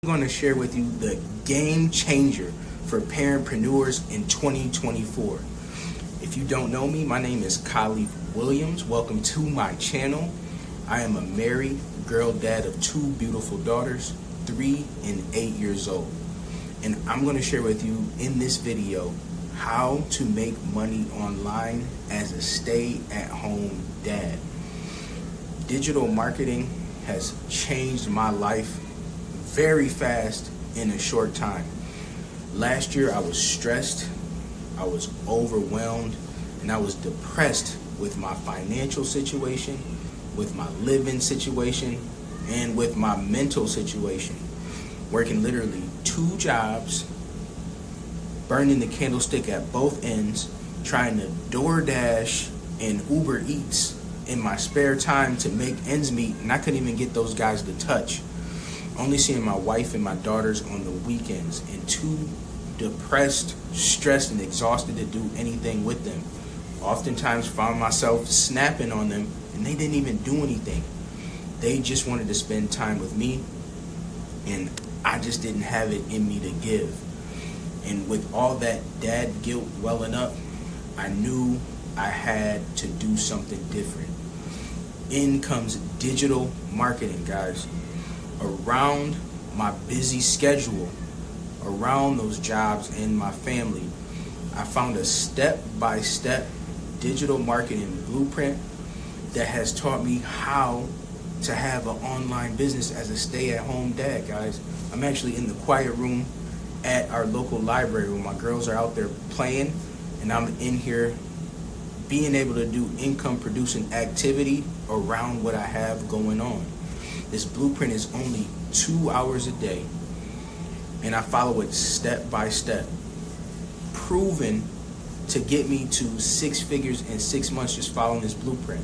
I'm going to share with you the game changer for parentpreneurs in 2024. If you don't know me, my name is Khalif Williams. Welcome to my channel. I am a married girl dad of two beautiful daughters, 3 and 8 years old. And I'm going to share with you in this video how to make money online as a stay-at-home dad. Digital marketing has changed my life very fast in a short time. Last year I was stressed, I was overwhelmed, and I was depressed with my financial situation, with my living situation, and with my mental situation. Working literally 2 jobs, burning the candlestick at both ends, trying to DoorDash and Uber Eats in my spare time to make ends meet, and I couldn't even get those guys to touch. Only seeing my wife and my daughters on the weekends, and too depressed, stressed, and exhausted to do anything with them. Oftentimes found myself snapping on them, and they didn't even do anything. They just wanted to spend time with me, and I just didn't have it in me to give. And with all that dad guilt welling up, I knew I had to do something different. In comes digital marketing, guys. Around my busy schedule, around those jobs and my family, I found a step-by-step digital marketing blueprint that has taught me how to have an online business as a stay-at-home dad, guys. I'm actually in the quiet room at our local library where my girls are out there playing, and I'm in here being able to do income-producing activity around what I have going on. This blueprint is only 2 hours a day, and I follow it step by step, proven to get me to 6 figures in 6 months just following this blueprint.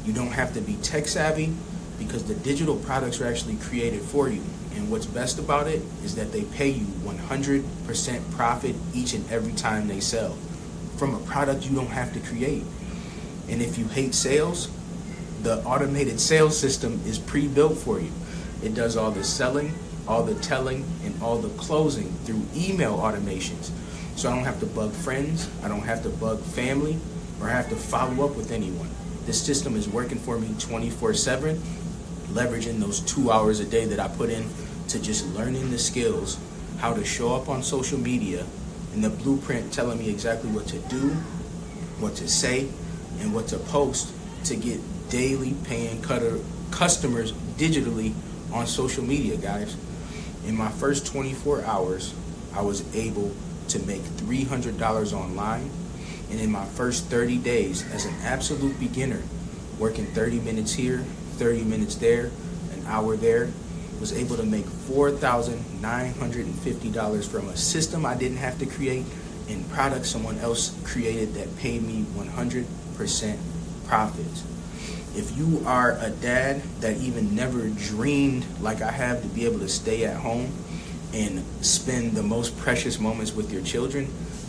You don't have to be tech savvy because the digital products are actually created for you. And what's best about it is that they pay you 100% profit each and every time they sell from a product you don't have to create. And if you hate sales, the automated sales system is pre-built for you. It does all the selling, all the telling, and all the closing through email automations. So I don't have to bug friends, I don't have to bug family, or have to follow up with anyone. This system is working for me 24/7, leveraging those 2 hours a day that I put in to just learning the skills, how to show up on social media, and the blueprint telling me exactly what to do, what to say, and what to post to get daily paying customers digitally on social media, guys. In my first 24 hours, I was able to make $300 online. And in my first 30 days, as an absolute beginner, working 30 minutes here, 30 minutes there, an hour there, was able to make $4,950 from a system I didn't have to create and products someone else created that paid me 100% profits. If you are a dad that even never dreamed like I have to be able to stay at home and spend the most precious moments with your children,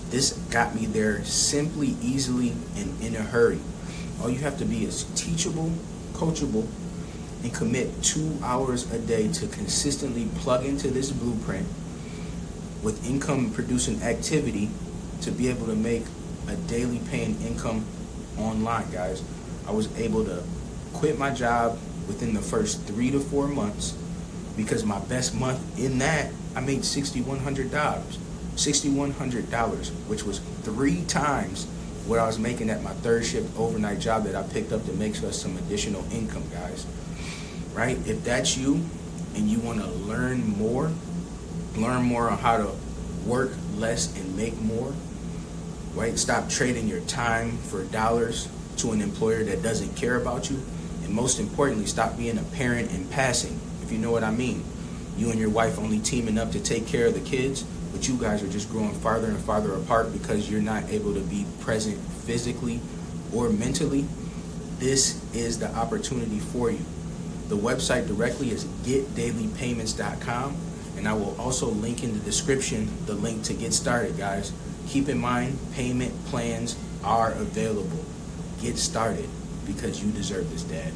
this got me there simply, easily, and in a hurry. All you have to be is teachable, coachable, and commit 2 hours a day to consistently plug into this blueprint with income producing activity to be able to make a daily paying income online, guys. I was able to quit my job within the first 3 to 4 months because my best month in that, I made $6,100. $6,100, which was 3 times what I was making at my third shift overnight job that I picked up to make us some additional income, guys. Right? If that's you and you want to learn more on how to work less and make more, right? Stop trading your time for dollars to an employer that doesn't care about you. And most importantly, stop being a parent in passing, if you know what I mean. You and your wife only teaming up to take care of the kids, but you guys are just growing farther and farther apart because you're not able to be present physically or mentally. This is the opportunity for you. The website directly is getdailypayments.com, and I will also link in the description the link to get started, guys. Keep in mind, payment plans are available. Get started because you deserve this, Dad.